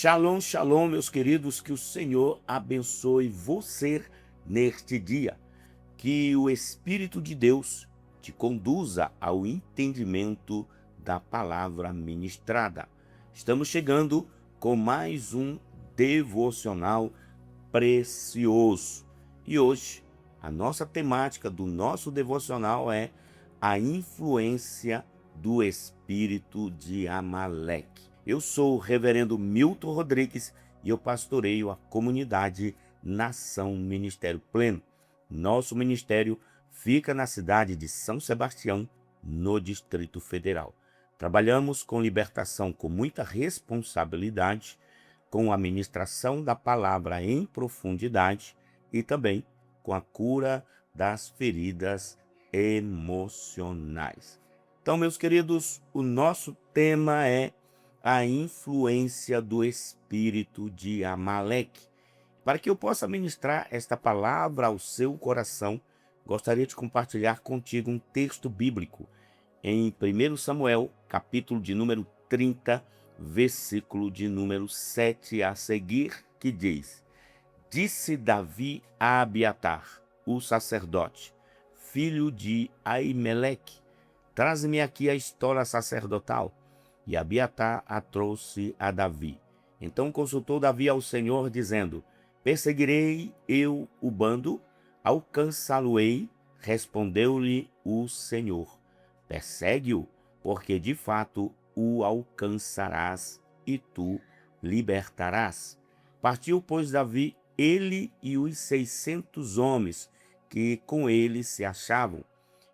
Shalom, shalom, meus queridos, que o Senhor abençoe você neste dia. Que o Espírito de Deus te conduza ao entendimento da palavra ministrada. Estamos chegando com mais um devocional precioso. E hoje, a nossa temática do nosso devocional é a influência do espírito de Amaleque. Eu sou o reverendo Milton Rodrigues e eu pastoreio a comunidade Nação Ministério Pleno. Nosso ministério fica na cidade de São Sebastião, no Distrito Federal. Trabalhamos com libertação com muita responsabilidade, com a ministração da palavra em profundidade e também com a cura das feridas emocionais. Então, meus queridos, o nosso tema é a influência do espírito de Amaleque. Para que eu possa ministrar esta palavra ao seu coração, gostaria de compartilhar contigo um texto bíblico em 1 Samuel, capítulo de número 30, versículo de número 7 a seguir, que diz: Disse Davi a Abiatar, o sacerdote, filho de Aimeleque, traze-me aqui a estola sacerdotal. E Abiatar a trouxe a Davi. Então consultou Davi ao Senhor, dizendo: Perseguirei eu o bando? Alcançá-lo-ei? Respondeu-lhe o Senhor: Persegue-o, porque de fato o alcançarás e tu libertarás. Partiu, pois, Davi, ele e os 600 homens que com ele se achavam,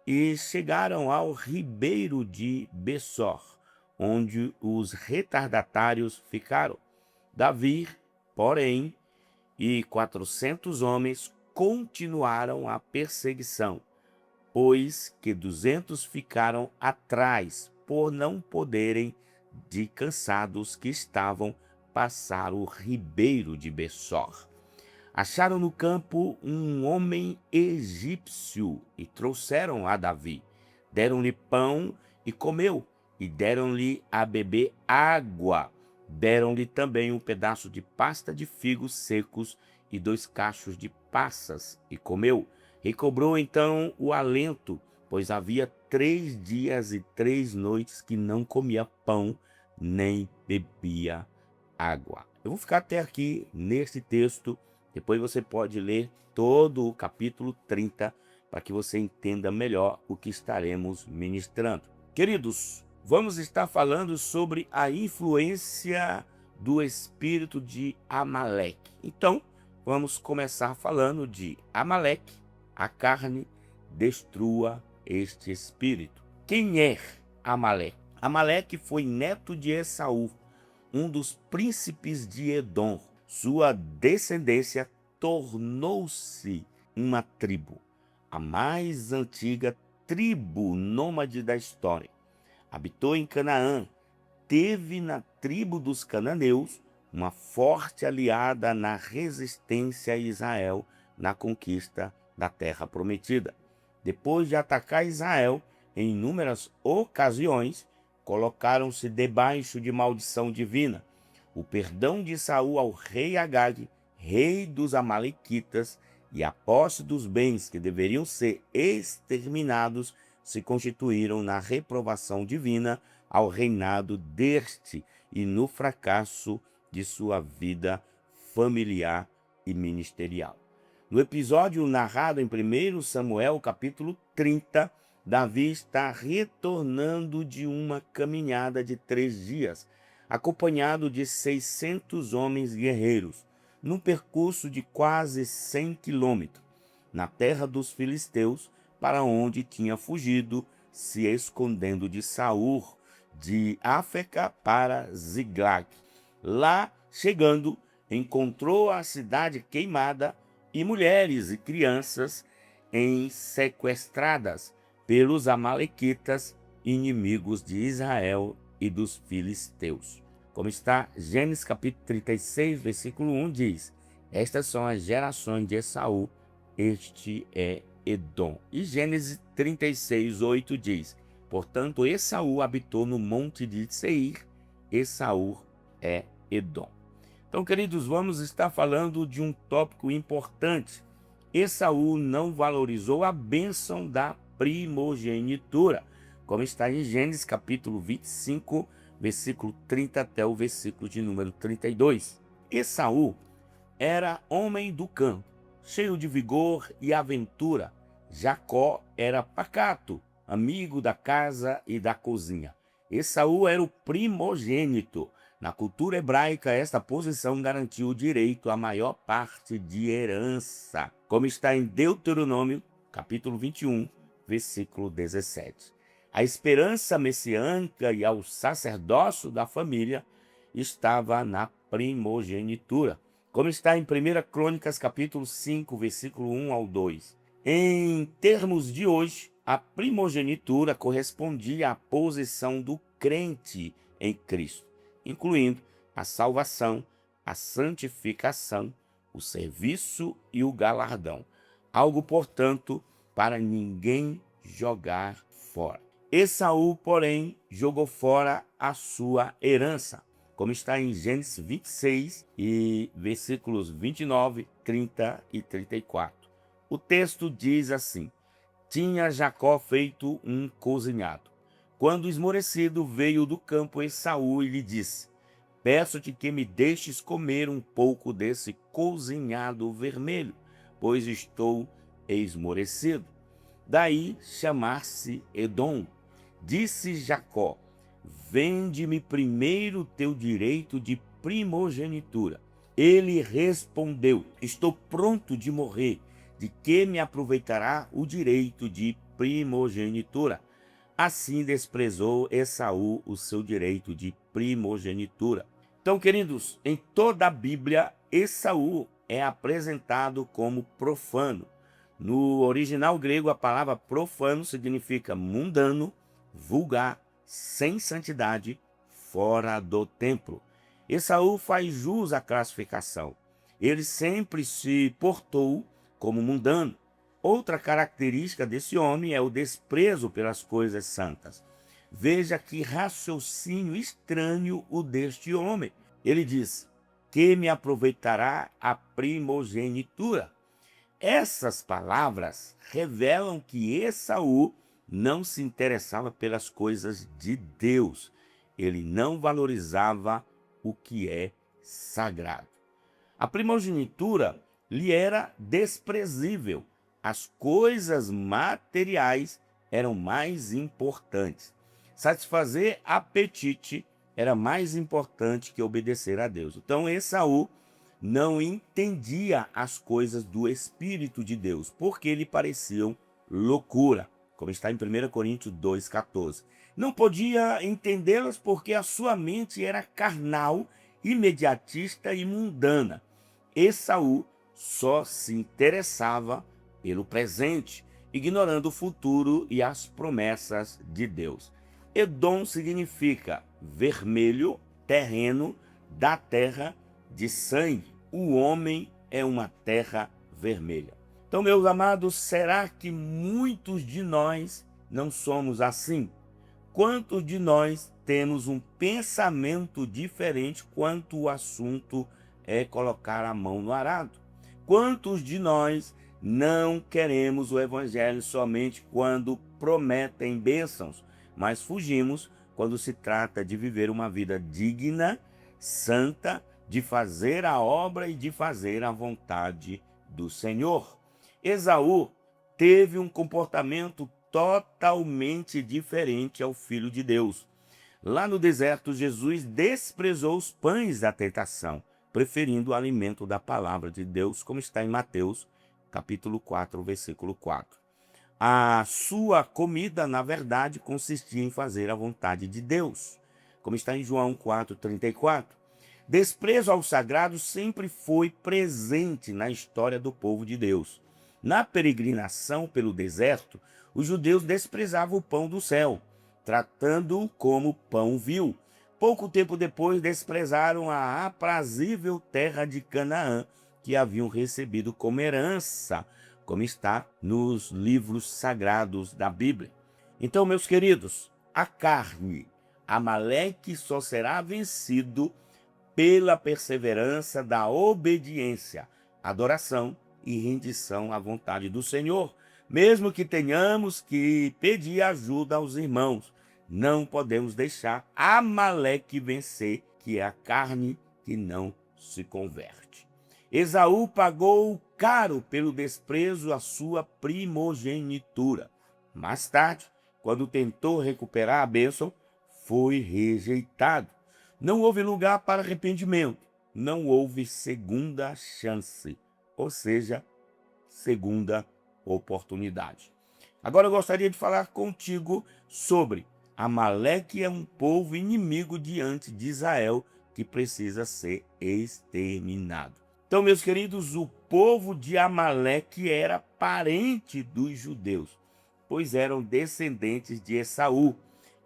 e chegaram ao ribeiro de Besor, onde os retardatários ficaram. Davi, porém, e 400 homens continuaram a perseguição, pois que 200 ficaram atrás, por não poderem, de cansados que estavam, passar o ribeiro de Besor. Acharam no campo um homem egípcio e trouxeram a Davi. Deram-lhe pão e comeu, e deram-lhe a beber água. Deram-lhe também um pedaço de pasta de figos secos e 2 cachos de passas, e comeu. Recobrou então o alento, pois havia 3 dias e 3 noites que não comia pão, nem bebia água. Eu vou ficar até aqui nesse texto. Depois você pode ler todo o capítulo 30 para que você entenda melhor o que estaremos ministrando. Queridos, vamos estar falando sobre a influência do espírito de Amaleque. Então, vamos começar falando de Amaleque, a carne, destrua este espírito. Quem é Amaleque? Amaleque foi neto de Esaú, um dos príncipes de Edom. Sua descendência tornou-se uma tribo, a mais antiga tribo nômade da história. Habitou em Canaã, teve na tribo dos cananeus uma forte aliada na resistência a Israel na conquista da terra prometida. Depois de atacar Israel em inúmeras ocasiões, colocaram-se debaixo de maldição divina. O perdão de Saul ao rei Agag, rei dos amalequitas, e a posse dos bens que deveriam ser exterminados se constituíram na reprovação divina ao reinado deste e no fracasso de sua vida familiar e ministerial. No episódio narrado em 1 Samuel, capítulo 30, Davi está retornando de uma caminhada de 3 dias, acompanhado de 600 homens guerreiros, num percurso de quase 100 quilômetros, na terra dos filisteus, para onde tinha fugido, se escondendo de Saul, de Áfeca para Ziglag. Lá, chegando, encontrou a cidade queimada e mulheres e crianças sequestradas pelos amalequitas, inimigos de Israel e dos filisteus. Como está Gênesis capítulo 36, versículo 1, diz: Estas são as gerações de Esaú, este é Edom. E Gênesis 36, 8 diz: Portanto, Esaú habitou no monte de Seir, Esaú é Edom. Então, queridos, vamos estar falando de um tópico importante. Esaú não valorizou a bênção da primogenitura, como está em Gênesis capítulo 25, versículo 30 até o versículo de número 32. Esaú era homem do campo, cheio de vigor e aventura. Jacó era pacato, amigo da casa e da cozinha. Esaú era o primogênito. Na cultura hebraica, esta posição garantiu o direito à maior parte de herança, como está em Deuteronômio, capítulo 21, versículo 17. A esperança messiânica e ao sacerdócio da família estava na primogenitura, como está em 1 Crônicas, capítulo 5, versículo 1 ao 2. Em termos de hoje, a primogenitura correspondia à posição do crente em Cristo, incluindo a salvação, a santificação, o serviço e o galardão. Algo, portanto, para ninguém jogar fora. Esaú, porém, jogou fora a sua herança, como está em Gênesis 26, e versículos 29, 30 e 34. O texto diz assim: tinha Jacó feito um cozinhado. Quando esmorecido, veio do campo Esaú e lhe disse: peço-te que me deixes comer um pouco desse cozinhado vermelho, pois estou esmorecido. Daí chamar-se Edom. Disse Jacó: vende-me primeiro teu direito de primogenitura. Ele respondeu: estou pronto de morrer, de que me aproveitará o direito de primogenitura? Assim desprezou Esaú o seu direito de primogenitura. Então, queridos, em toda a Bíblia, Esaú é apresentado como profano. No original grego, a palavra profano significa mundano, vulgar, sem santidade, fora do templo. Esaú faz jus à classificação. Ele sempre se portou como mundano. Outra característica desse homem é o desprezo pelas coisas santas. Veja que raciocínio estranho o deste homem. Ele diz: que me aproveitará a primogenitura? Essas palavras revelam que Esaú não se interessava pelas coisas de Deus. Ele não valorizava o que é sagrado. A primogenitura lhe era desprezível. As coisas materiais eram mais importantes. Satisfazer apetite era mais importante que obedecer a Deus. Então, Esaú não entendia as coisas do Espírito de Deus, porque lhe pareciam loucura, como está em 1 Coríntios 2,14. Não podia entendê-las porque a sua mente era carnal, imediatista e mundana. Esaú só se interessava pelo presente, ignorando o futuro e as promessas de Deus. Edom significa vermelho, terreno, da terra de sangue. O homem é uma terra vermelha. Então, meus amados, será que muitos de nós não somos assim? Quantos de nós temos um pensamento diferente quanto o assunto é colocar a mão no arado? Quantos de nós não queremos o evangelho somente quando prometem bênçãos, mas fugimos quando se trata de viver uma vida digna, santa, de fazer a obra e de fazer a vontade do Senhor? Esaú teve um comportamento totalmente diferente ao Filho de Deus. Lá no deserto, Jesus desprezou os pães da tentação, preferindo o alimento da palavra de Deus, como está em Mateus, capítulo 4, versículo 4. A sua comida, na verdade, consistia em fazer a vontade de Deus, como está em João 4,34. Desprezo ao sagrado sempre foi presente na história do povo de Deus. Na peregrinação pelo deserto, os judeus desprezavam o pão do céu, tratando-o como pão vil. Pouco tempo depois, desprezaram a aprazível terra de Canaã, que haviam recebido como herança, como está nos livros sagrados da Bíblia. Então, meus queridos, a carne, Amaleque só será vencido pela perseverança da obediência, adoração e rendição à vontade do Senhor, mesmo que tenhamos que pedir ajuda aos irmãos. Não podemos deixar Amaleque vencer, que é a carne que não se converte. Esaú pagou caro pelo desprezo à sua primogenitura. Mais tarde, quando tentou recuperar a bênção, foi rejeitado. Não houve lugar para arrependimento, não houve segunda chance, ou seja, segunda oportunidade. Agora eu gostaria de falar contigo sobre Amaleque é um povo inimigo diante de Israel que precisa ser exterminado. Então, meus queridos, o povo de Amaleque era parente dos judeus, pois eram descendentes de Esaú.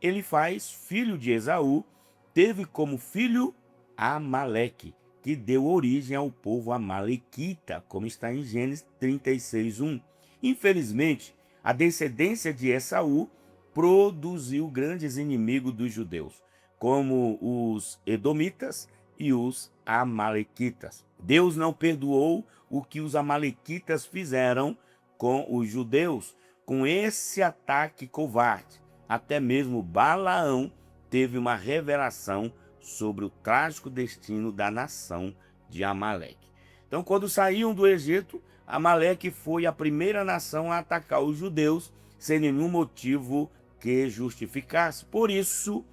Ele faz filho de Esaú, teve como filho Amaleque, que deu origem ao povo amalequita, como está em Gênesis 36:1. Infelizmente, a descendência de Esaú produziu grandes inimigos dos judeus, como os edomitas e os amalequitas. Deus não perdoou o que os amalequitas fizeram com os judeus, com esse ataque covarde. Até mesmo Balaão teve uma revelação sobre o trágico destino da nação de Amaleque. Então, quando saíam do Egito, Amaleque foi a primeira nação a atacar os judeus sem nenhum motivo que justificasse. Por isso,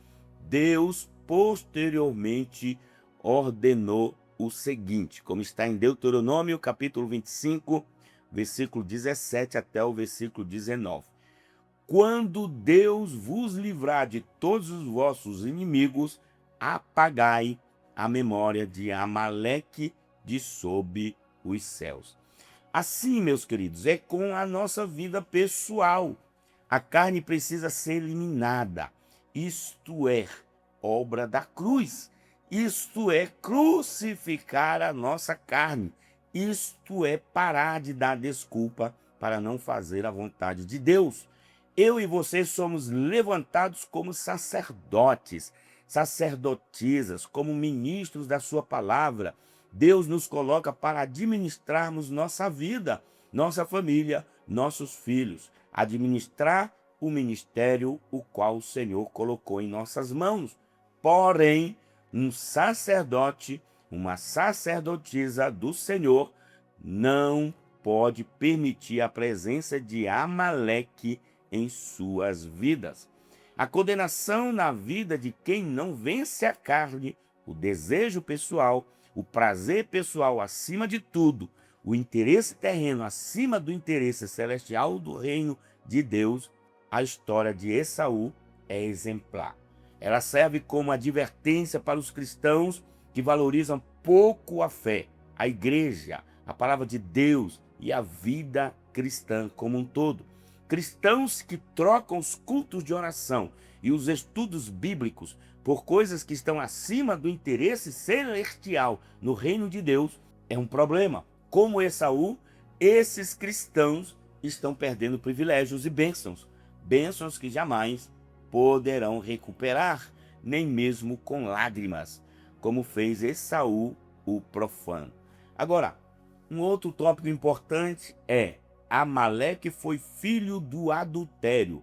Deus posteriormente ordenou o seguinte, como está em Deuteronômio, capítulo 25, versículo 17 até o versículo 19. Quando Deus vos livrar de todos os vossos inimigos, apagai a memória de Amaleque de sob os céus. Assim, meus queridos, é com a nossa vida pessoal. A carne precisa ser eliminada. Isto é, obra da cruz. Isto é, crucificar a nossa carne. Isto é, parar de dar desculpa para não fazer a vontade de Deus. Eu e você somos levantados como sacerdotes, sacerdotisas, como ministros da sua palavra. Deus nos coloca para administrarmos nossa vida, nossa família, nossos filhos, administrar o ministério o qual o Senhor colocou em nossas mãos. Porém, um sacerdote, uma sacerdotisa do Senhor não pode permitir a presença de Amaleque em suas vidas. A condenação na vida de quem não vence a carne, o desejo pessoal, o prazer pessoal acima de tudo, o interesse terreno acima do interesse celestial do reino de Deus, a história de Esaú é exemplar. Ela serve como advertência para os cristãos que valorizam pouco a fé, a igreja, a palavra de Deus e a vida cristã como um todo. Cristãos que trocam os cultos de oração e os estudos bíblicos por coisas que estão acima do interesse celestial no reino de Deus é um problema. Como Esaú, esses cristãos estão perdendo privilégios e bênçãos, bênçãos que jamais poderão recuperar, nem mesmo com lágrimas, como fez Esaú, o profano. Agora, um outro tópico importante é: Amaleque foi filho do adultério,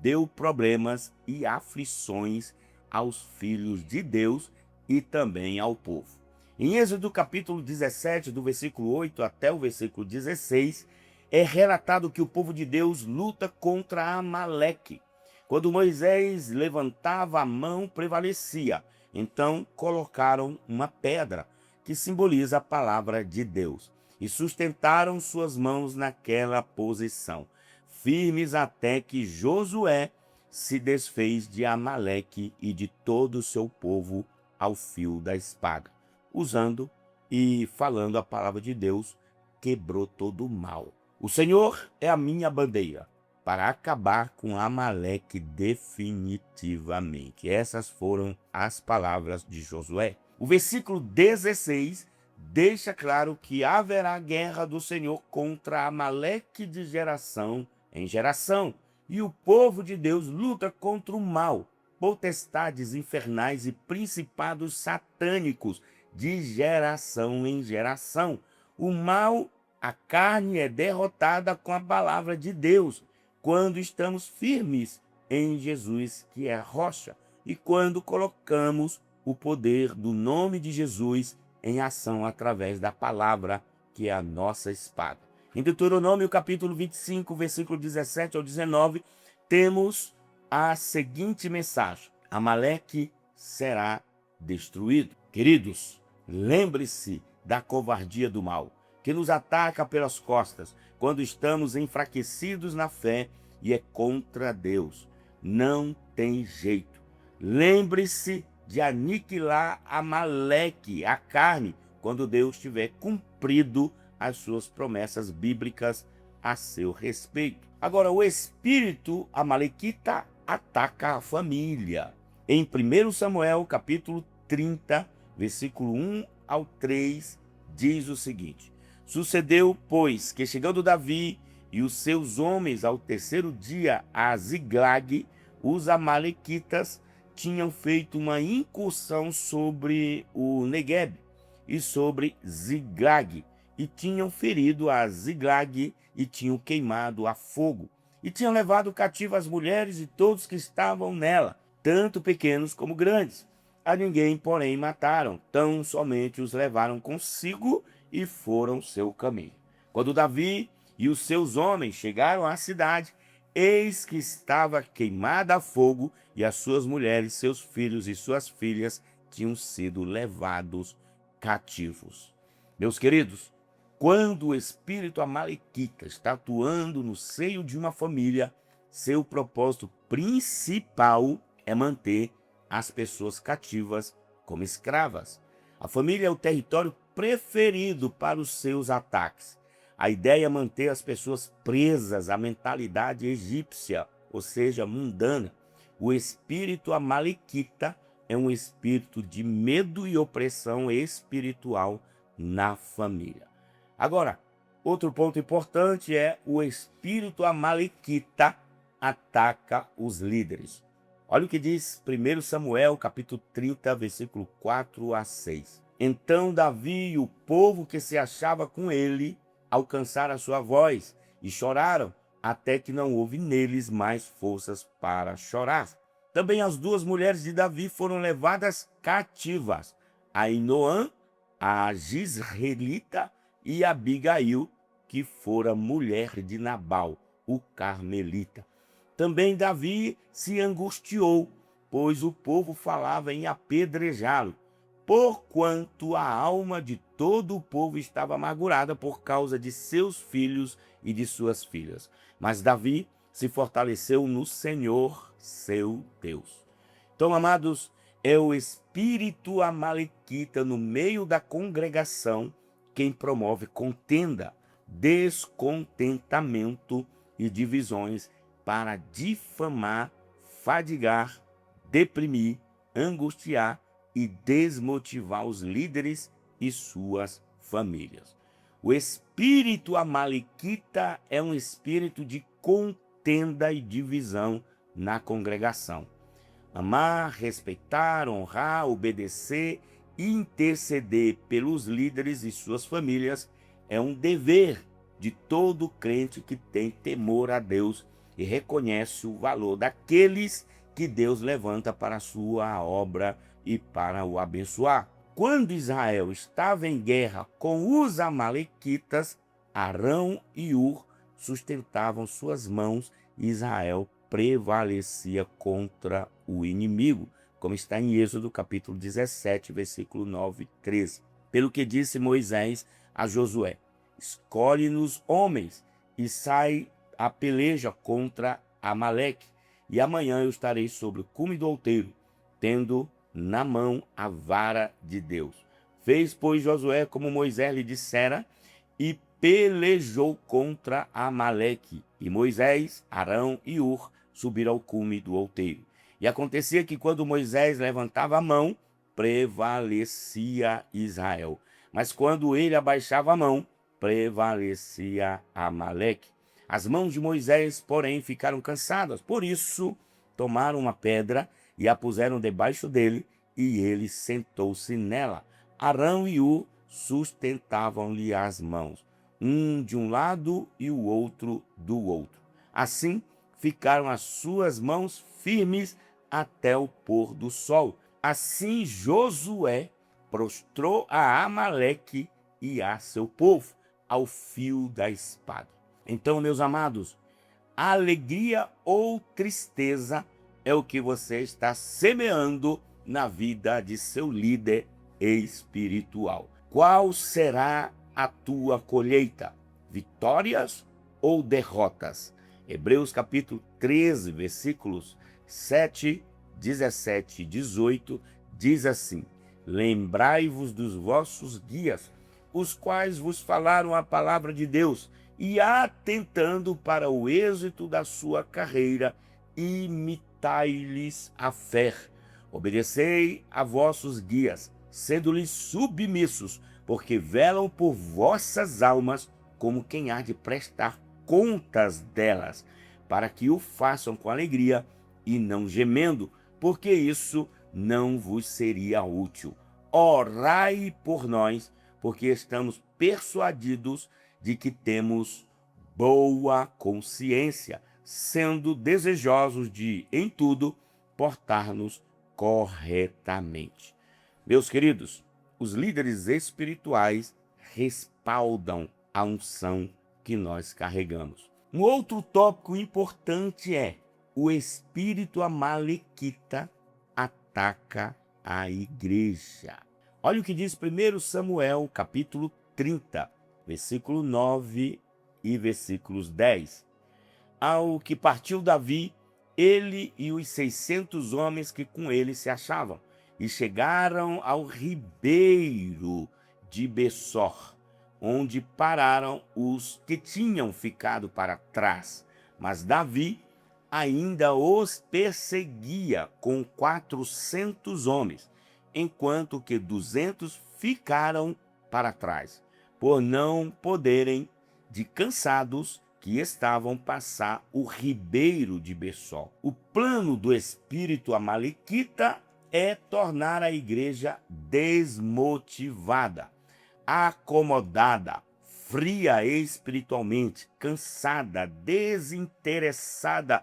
deu problemas e aflições aos filhos de Deus e também ao povo. Em Êxodo capítulo 17, do versículo 8 até o versículo 16, é relatado que o povo de Deus luta contra Amaleque. Quando Moisés levantava a mão, prevalecia. Então colocaram uma pedra, que simboliza a palavra de Deus, e sustentaram suas mãos naquela posição, firmes até que Josué se desfez de Amaleque e de todo o seu povo ao fio da espada. Usando e falando a palavra de Deus, quebrou todo o mal. O Senhor é a minha bandeira para acabar com Amaleque definitivamente. Essas foram as palavras de Josué. O versículo 16 deixa claro que haverá guerra do Senhor contra Amaleque de geração em geração, e o povo de Deus luta contra o mal, potestades infernais e principados satânicos de geração em geração. O mal, a carne é derrotada com a palavra de Deus, quando estamos firmes em Jesus, que é a rocha, e quando colocamos o poder do nome de Jesus em ação através da palavra, que é a nossa espada. Em Deuteronômio, capítulo 25, versículo 17 ao 19, temos a seguinte mensagem: Amaleque será destruído. Queridos, lembre-se da covardia do mal, que nos ataca pelas costas quando estamos enfraquecidos na fé e é contra Deus. Não tem jeito. Lembre-se de aniquilar Amaleque, a carne, quando Deus tiver cumprido as suas promessas bíblicas a seu respeito. Agora, o espírito amalequita ataca a família. Em 1 Samuel, capítulo 30, versículo 1 ao 3, diz o seguinte: Sucedeu, pois, que chegando Davi e os seus homens ao terceiro dia a Ziglag, os amalequitas tinham feito uma incursão sobre o Negueb e sobre Ziglag, e tinham ferido a Ziglag e tinham queimado a fogo, e tinham levado cativo as mulheres e todos que estavam nela, tanto pequenos como grandes. A ninguém, porém, mataram, tão somente os levaram consigo e foram seu caminho. Quando Davi e os seus homens chegaram à cidade, eis que estava queimada a fogo, e as suas mulheres, seus filhos e suas filhas tinham sido levados cativos. Meus queridos, quando o espírito amalequita está atuando no seio de uma família, seu propósito principal é manter as pessoas cativas como escravas. A família é o território preferido para os seus ataques. A ideia é manter as pessoas presas à mentalidade egípcia, ou seja, mundana. O espírito amalequita é um espírito de medo e opressão espiritual na família. Agora, outro ponto importante é o espírito amalequita ataca os líderes. Olha o que diz 1 Samuel, capítulo 30, versículo 4 a 6. Então Davi e o povo que se achava com ele alcançaram a sua voz e choraram, até que não houve neles mais forças para chorar. Também as duas mulheres de Davi foram levadas cativas, Ainoã, a Jizreelita, e Abigail, que fora mulher de Nabal, o carmelita. Também Davi se angustiou, pois o povo falava em apedrejá-lo, porquanto a alma de todo o povo estava amargurada por causa de seus filhos e de suas filhas. Mas Davi se fortaleceu no Senhor, seu Deus. Então, amados, é o espírito amalequita no meio da congregação quem promove contenda, descontentamento e divisões para difamar, fadigar, deprimir, angustiar e desmotivar os líderes e suas famílias. O espírito amalequita é um espírito de contenda e divisão na congregação. Amar, respeitar, honrar, obedecer e interceder pelos líderes e suas famílias é um dever de todo crente que tem temor a Deus e reconhece o valor daqueles que Deus levanta para a sua obra e para o abençoar. Quando Israel estava em guerra com os amalequitas, Arão e Ur sustentavam suas mãos e Israel prevalecia contra o inimigo, como está em Êxodo capítulo 17, versículo 9 e 13. Pelo que disse Moisés a Josué: escolhe-nos homens e sai a peleja contra Amaleque, e amanhã eu estarei sobre o cume do outeiro, tendo na mão a vara de Deus. Fez, pois, Josué como Moisés lhe dissera, e pelejou contra Amaleque. E Moisés, Arão e Ur subiram ao cume do outeiro. E acontecia que quando Moisés levantava a mão, prevalecia Israel. Mas quando ele abaixava a mão, prevalecia Amaleque. As mãos de Moisés, porém, ficaram cansadas. Por isso, tomaram uma pedra e a puseram debaixo dele, e ele sentou-se nela. Arão e Ur sustentavam-lhe as mãos, um de um lado e o outro do outro. Assim ficaram as suas mãos firmes até o pôr do sol. Assim Josué prostrou a Amaleque e a seu povo ao fio da espada. Então, meus amados, alegria ou tristeza é o que você está semeando na vida de seu líder espiritual. Qual será a tua colheita? Vitórias ou derrotas? Hebreus capítulo 13, versículos 7, 17 e 18 diz assim: lembrai-vos dos vossos guias, os quais vos falaram a palavra de Deus, e atentando para o êxito da sua carreira, imitai-lhes a fé. Obedecei a vossos guias, sendo-lhes submissos, porque velam por vossas almas, como quem há de prestar contas delas, para que o façam com alegria e não gemendo, porque isso não vos seria útil. Orai por nós, porque estamos persuadidos de que temos boa consciência, sendo desejosos de, em tudo, portar-nos corretamente. Meus queridos, os líderes espirituais respaldam a unção que nós carregamos. Um outro tópico importante é: o espírito amalequita ataca a igreja. Olha o que diz 1 Samuel, capítulo 30, versículo 9 e versículos 10. Ao que partiu Davi, ele e os 600 homens que com ele se achavam, e chegaram ao ribeiro de Bessor, onde pararam os que tinham ficado para trás. Mas Davi ainda os perseguia com 400 homens, enquanto que 200 ficaram para trás, por não poderem, de cansados que estavam, passar o ribeiro de Bessor. O plano do espírito amalequita é tornar a igreja desmotivada, acomodada, fria espiritualmente, cansada, desinteressada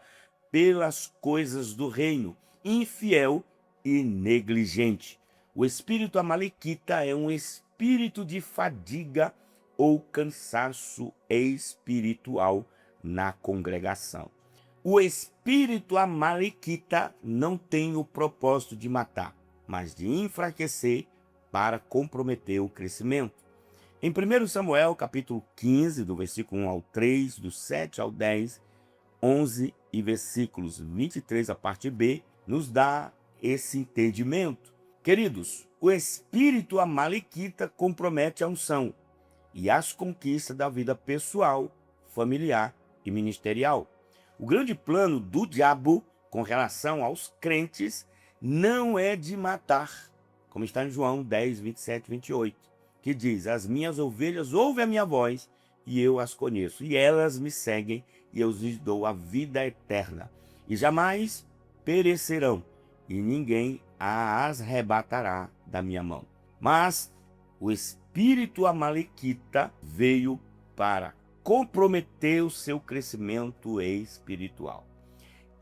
pelas coisas do reino, infiel e negligente. O espírito amalequita é um espírito de fadiga ou cansaço espiritual na congregação. O espírito amalequita não tem o propósito de matar, mas de enfraquecer para comprometer o crescimento. Em 1 Samuel, capítulo 15, do versículo 1 ao 3, do 7 ao 10, 11 e versículos 23, a parte B, nos dá esse entendimento. Queridos, o espírito amalequita compromete a unção e as conquistas da vida pessoal, familiar e ministerial. O grande plano do diabo com relação aos crentes não é de matar, como está em João 10, 27 e 28, que diz: as minhas ovelhas ouvem a minha voz e eu as conheço, e elas me seguem, e eu lhes dou a vida eterna, e jamais perecerão, e ninguém as arrebatará da minha mão. Mas o espírito amalequita veio para comprometer o seu crescimento espiritual.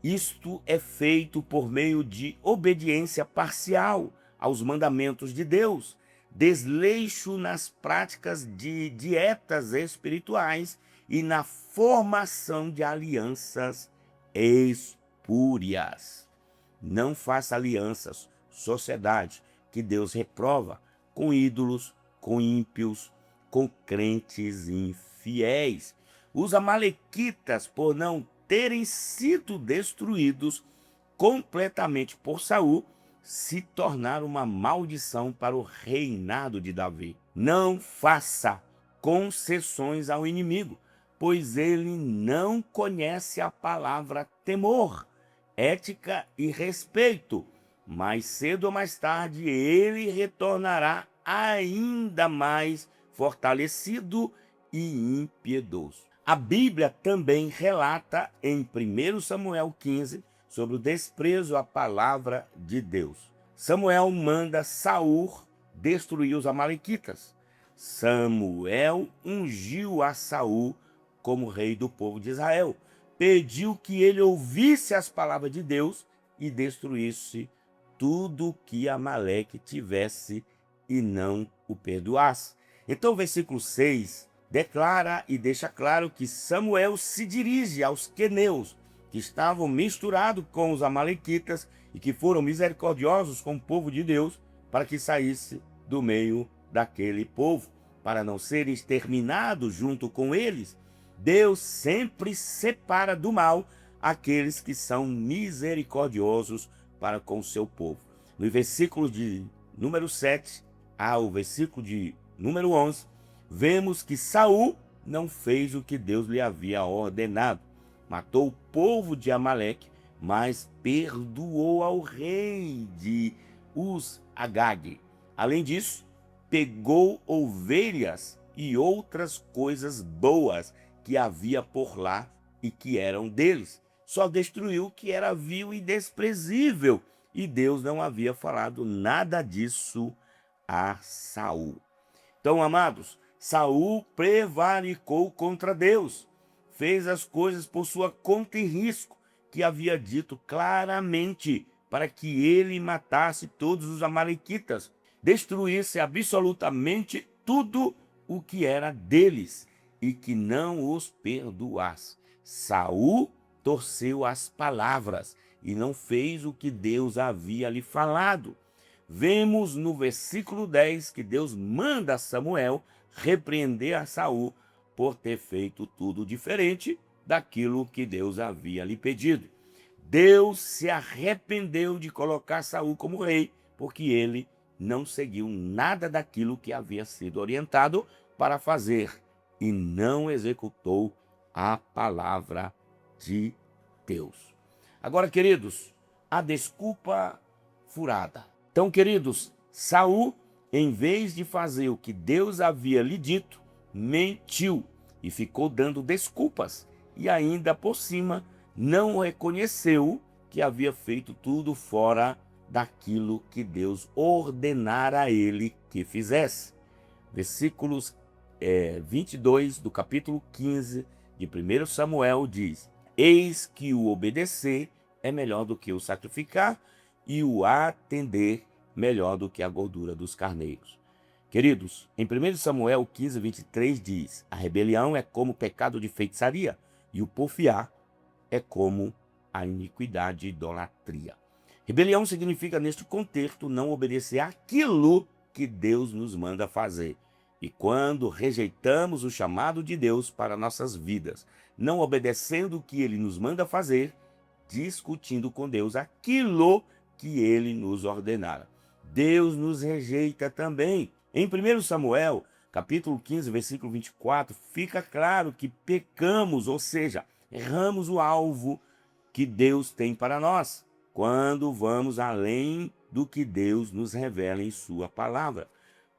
Isto é feito por meio de obediência parcial aos mandamentos de Deus, desleixo nas práticas de dietas espirituais e na formação de alianças espúrias. Não faça alianças, sociedade, que Deus reprova, com ídolos, com ímpios, com crentes infiéis. Os amalequitas, por não terem sido destruídos completamente por Saul, se tornaram uma maldição para o reinado de Davi. Não faça concessões ao inimigo, pois ele não conhece a palavra temor, ética e respeito. Mais cedo ou mais tarde ele retornará ainda mais fortalecido e impiedoso. A Bíblia também relata em 1 Samuel 15 sobre o desprezo à palavra de Deus. Samuel manda Saul destruir os amalequitas. Samuel ungiu a Saul como rei do povo de Israel. Pediu que ele ouvisse as palavras de Deus e destruísse tudo que Amaleque tivesse e não o perdoasse. Então o versículo 6 declara e deixa claro que Samuel se dirige aos queneus, que estavam misturados com os amalequitas e que foram misericordiosos com o povo de Deus, para que saísse do meio daquele povo, para não ser exterminado junto com eles. Deus sempre separa do mal aqueles que são misericordiosos para com o seu povo. No versículo de número 7 ao versículo de número 11, vemos que Saul não fez o que Deus lhe havia ordenado. Matou o povo de Amaleque, mas perdoou ao rei de Uz-Agag. Além disso, pegou ovelhas e outras coisas boas que havia por lá e que eram deles. Só destruiu o que era vil e desprezível, e Deus não havia falado nada disso a Saul. Então, amados, Saul prevaricou contra Deus, fez as coisas por sua conta e risco, que havia dito claramente para que ele matasse todos os amalequitas, destruísse absolutamente tudo o que era deles e que não os perdoasse. Saul torceu as palavras e não fez o que Deus havia lhe falado. Vemos no versículo 10 que Deus manda Samuel repreender a Saul por ter feito tudo diferente daquilo que Deus havia lhe pedido. Deus se arrependeu de colocar Saul como rei, porque ele não seguiu nada daquilo que havia sido orientado para fazer e não executou a palavra de Deus. Agora, queridos, a desculpa furada. Então, queridos, Saul, em vez de fazer o que Deus havia lhe dito, mentiu e ficou dando desculpas. E ainda por cima, não reconheceu que havia feito tudo fora daquilo que Deus ordenara a ele que fizesse. Versículos 22 do capítulo 15 de 1 Samuel diz: Eis que o obedecer é melhor do que o sacrificar, e o atender melhor do que a gordura dos carneiros. Queridos, em 1 Samuel 15, 23 diz: A rebelião é como o pecado de feitiçaria, e o porfiar é como a iniquidade e idolatria. Rebelião significa, neste contexto, não obedecer àquilo que Deus nos manda fazer. E quando rejeitamos o chamado de Deus para nossas vidas, não obedecendo o que Ele nos manda fazer, discutindo com Deus aquilo que Ele nos ordenara, Deus nos rejeita também. Em 1 Samuel, capítulo 15, versículo 24, fica claro que pecamos, ou seja, erramos o alvo que Deus tem para nós, quando vamos além do que Deus nos revela em sua palavra.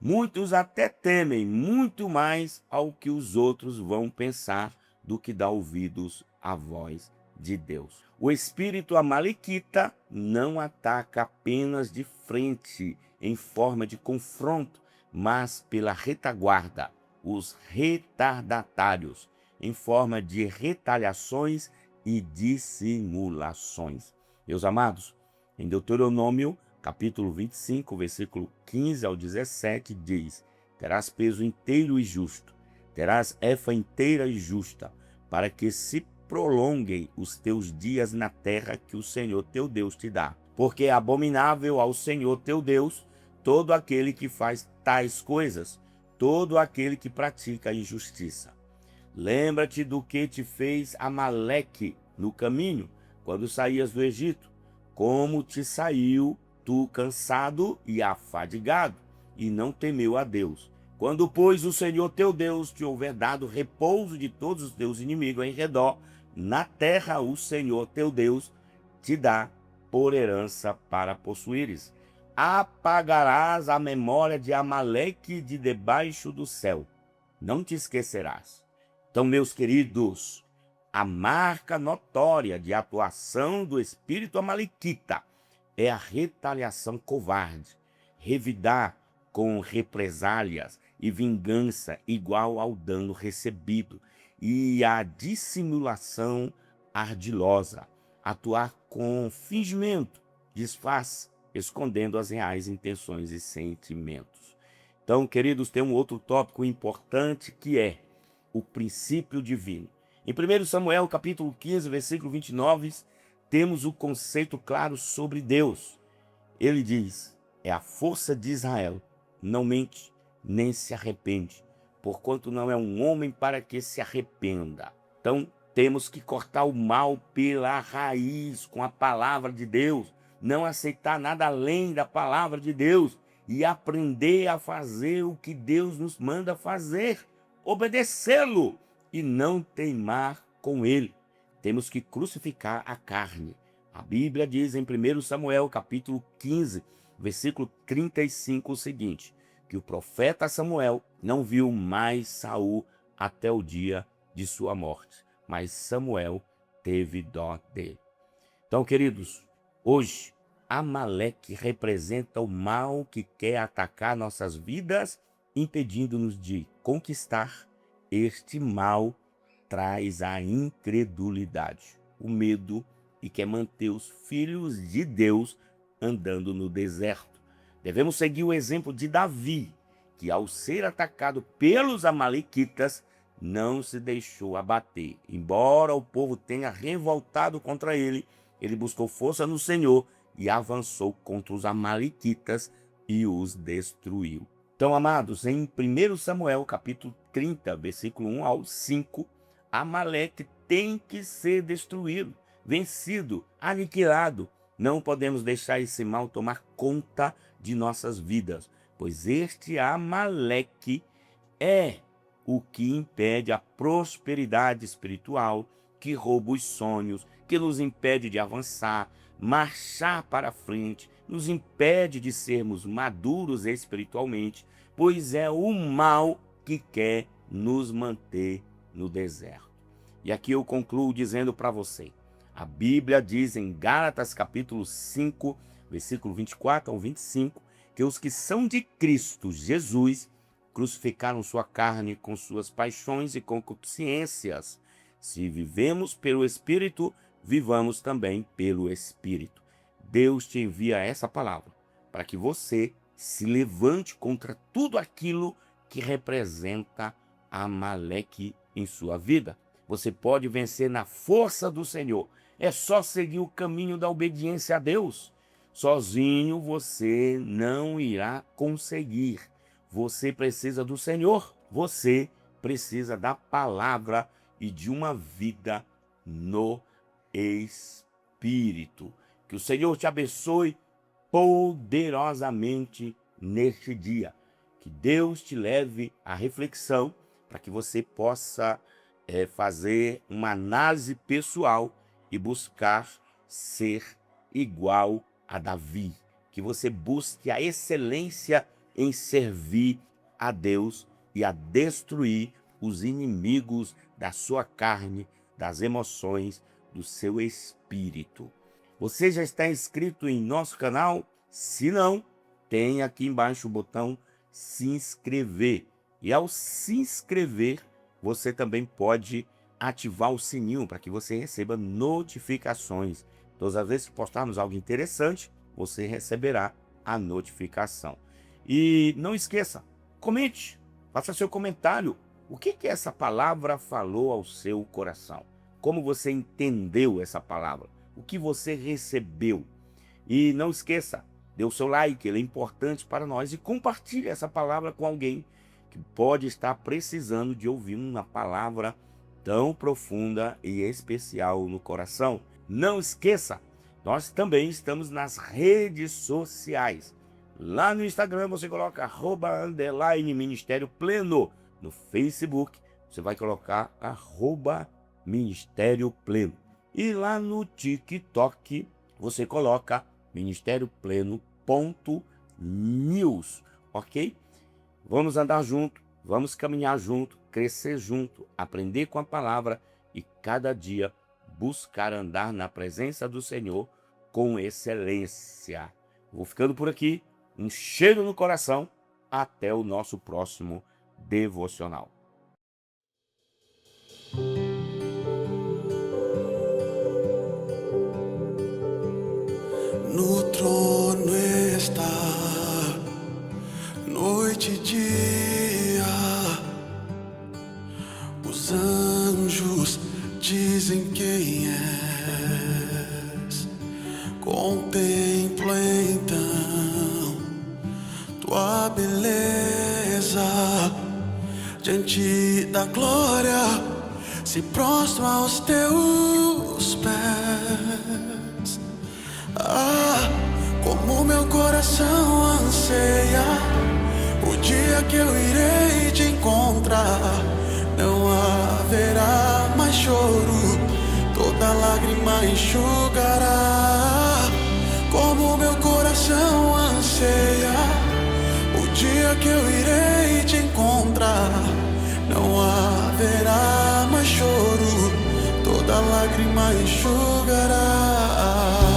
Muitos até temem muito mais ao que os outros vão pensar do que dar ouvidos à voz de Deus. O espírito amalequita não ataca apenas de frente, em forma de confronto, mas pela retaguarda, os retardatários, em forma de retaliações e dissimulações. Meus amados, em Deuteronômio, capítulo 25, versículo 15 ao 17, diz: Terás peso inteiro e justo, terás efa inteira e justa, para que se prolonguem os teus dias na terra que o Senhor teu Deus te dá. Porque é abominável ao Senhor teu Deus todo aquele que faz tais coisas, todo aquele que pratica a injustiça. Lembra-te do que te fez Amaleque no caminho, quando saías do Egito, como te saiu tu cansado e afadigado, e não temeu a Deus. Quando, pois, o Senhor teu Deus te houver dado repouso de todos os teus inimigos em redor, na terra o Senhor teu Deus te dá por herança para possuíres. Apagarás a memória de Amaleque de debaixo do céu. Não te esquecerás. Então, meus queridos, A marca notória de atuação do espírito amalequita é a retaliação covarde, revidar com represálias e vingança igual ao dano recebido, e a dissimulação ardilosa, atuar com fingimento, disfarce, escondendo as reais intenções e sentimentos. Então, queridos, tem um outro tópico importante que é o princípio divino. Em 1 Samuel, capítulo 15, versículo 29, temos o conceito claro sobre Deus. Ele diz: é a força de Israel, não mente, nem se arrepende, porquanto não é um homem para que se arrependa. Então, temos que cortar o mal pela raiz, com a palavra de Deus, não aceitar nada além da palavra de Deus e aprender a fazer o que Deus nos manda fazer, obedecê-lo e não teimar com ele. Temos que crucificar a carne. A Bíblia diz em 1 Samuel, capítulo 15, versículo 35, o seguinte, que o profeta Samuel não viu mais Saul até o dia de sua morte, mas Samuel teve dó dele. Então, queridos, hoje, Amaleque representa o mal que quer atacar nossas vidas, impedindo-nos de conquistar. Este mal traz a incredulidade, o medo, e quer manter os filhos de Deus andando no deserto. Devemos seguir o exemplo de Davi, que ao ser atacado pelos amalequitas, não se deixou abater. Embora o povo tenha revoltado contra ele, ele buscou força no Senhor e avançou contra os amalequitas e os destruiu. Então, amados, em 1 Samuel, capítulo 30, versículo 1 ao 5, Amaleque tem que ser destruído, vencido, aniquilado. Não podemos deixar esse mal tomar conta de nossas vidas, pois este Amaleque é o que impede a prosperidade espiritual, que rouba os sonhos, que nos impede de avançar, marchar para frente, nos impede de sermos maduros espiritualmente, pois é o mal que quer nos manter no deserto. E aqui eu concluo dizendo para você, a Bíblia diz em Gálatas capítulo 5, versículo 24 ao 25, que os que são de Cristo Jesus crucificaram sua carne com suas paixões e concupiscências. Se vivemos pelo Espírito, vivamos também pelo Espírito. Deus te envia essa palavra para que você se levante contra tudo aquilo que representa Amaleque em sua vida. Você pode vencer na força do Senhor. É só seguir o caminho da obediência a Deus. Sozinho você não irá conseguir. Você precisa do Senhor. Você precisa da palavra e de uma vida no Espírito. Que o Senhor te abençoe poderosamente neste dia. Que Deus te leve à reflexão para que você possa fazer uma análise pessoal e buscar ser igual a Davi. Que você busque a excelência em servir a Deus e a destruir os inimigos da sua carne, das emoções, do seu espírito. Você já está inscrito em nosso canal? Se não, tem aqui embaixo o botão se inscrever. E ao se inscrever, você também pode ativar o sininho para que você receba notificações. Todas as vezes que postarmos algo interessante, você receberá a notificação. E não esqueça, comente, faça seu comentário. O que essa palavra falou ao seu coração? Como você entendeu essa palavra? O que você recebeu? E não esqueça, dê o seu like, ele é importante para nós. E compartilhe essa palavra com alguém que pode estar precisando de ouvir uma palavra tão profunda e especial no coração. Não esqueça, nós também estamos nas redes sociais. Lá no Instagram você coloca @Ministério Pleno. No Facebook você vai colocar @Ministério Pleno. E lá no TikTok você coloca ministériopleno.news, ok? Vamos andar junto, vamos caminhar junto, crescer junto, aprender com a palavra e cada dia buscar andar na presença do Senhor com excelência. Vou ficando por aqui, um cheiro no coração, até o nosso próximo devocional. No trono está, noite e dia, os anjos dizem quem és. Contemplo então tua beleza, diante da glória se prostro aos teus pés. Ah, como meu coração anseia o dia que eu irei te encontrar. Não haverá mais choro, toda lágrima enxugará. Como meu coração anseia o dia que eu irei te encontrar. Não haverá mais choro, toda lágrima enxugará.